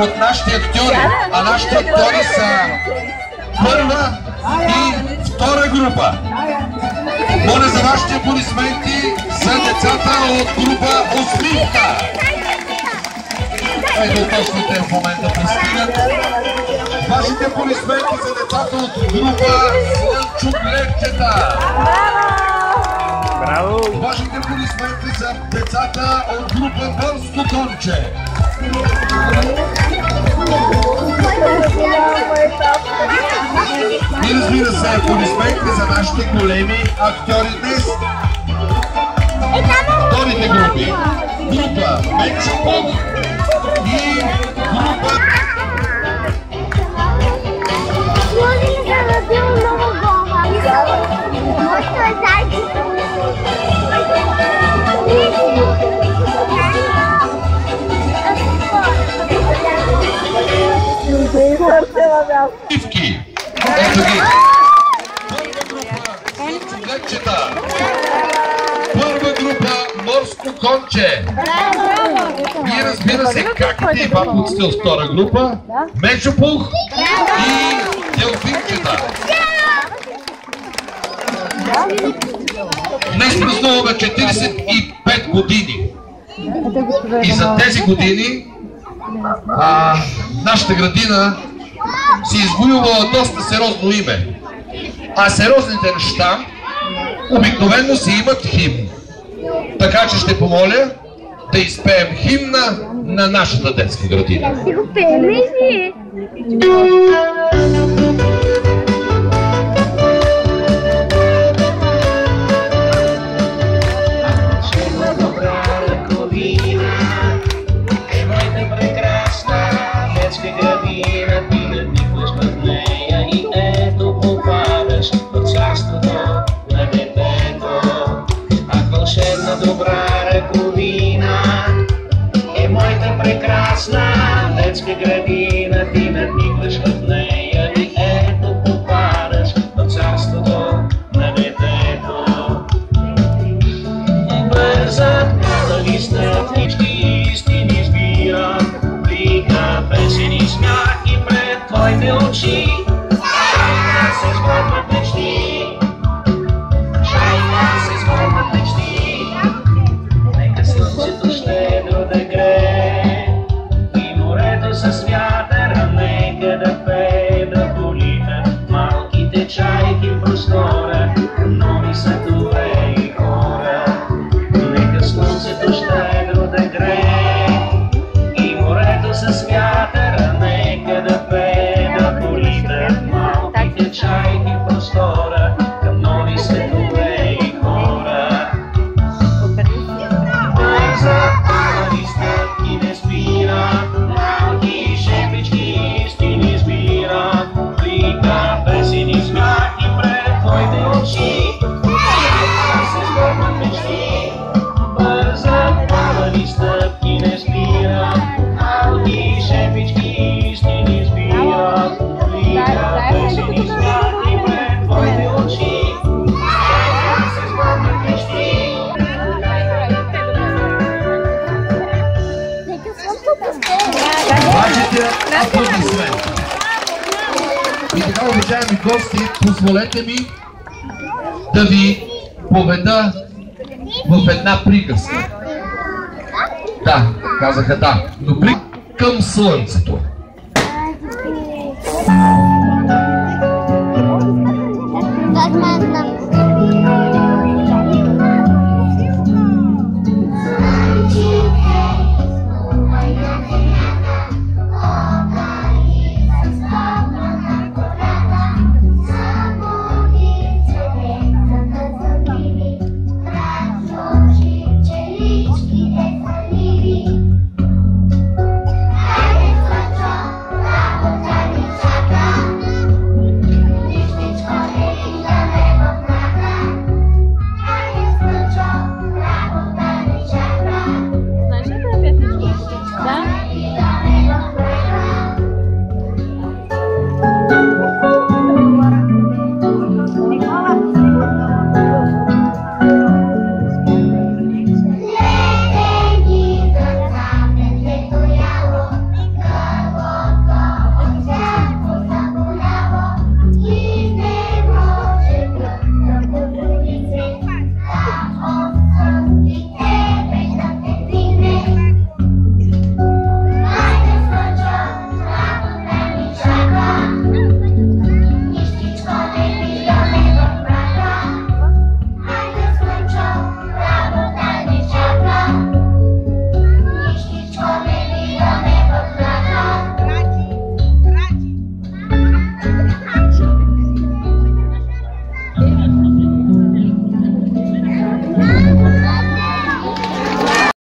от нашите актьори, а нашите актьори са първа и втора група. Моля за вашите аплодисменти за децата от група Усмивка. Ето точните в момента пристигат. Вашите аплодисменти за децата от група Слънчогледчета. Браво! Вашите аплодисменти за децата от група Морско конче. И разбира се, аплодисменти за нашите големи актьори днес. Вторите групи. Група Менчо Пух и група... Ивки. Ето ги. Първа група Слънчогледчета. Първа група Морско конче. И разбира се, каките и бабуците от втора група. Менчо Пух и Делфинчета. Днес празнуваме 45 години. И за тези години нашата градина си извоювала доста сериозно име. А сериозните неща обикновено си имат химн. Така че ще помоля да изпеем химна на нашата детска градина. Детска градина, ти надникваш в нея и ето попадаш в царството на детето. Бързат млади стъпнички, истини избира, блика песен и смях и пред твоите очи. Шайна се сбъдват мечти, шайна се сбъдват мечти. Нека слънцето щедро да грее с вятъра, нека да пее, да политат малките чайки в простора, нови светове и хора. Нека слънцето щедро да грее и морето с вятъра, нека да пее, да политат малките чайки в простора, към нови светове и хора. Бърза пали стъпки не спират, песени смях и пред твоите очи. Шайна се сбъдват мечти, бърза плавали стъпки не спират, малки шепички истини избират. Плика песени смях и пред твоите очи. Шайна се сбъдват мечти. Вашите аплодисменти. И така, уважаеми гости, позволете ми да ви поведа в една приказка. Да, казаха да, но към слънцето.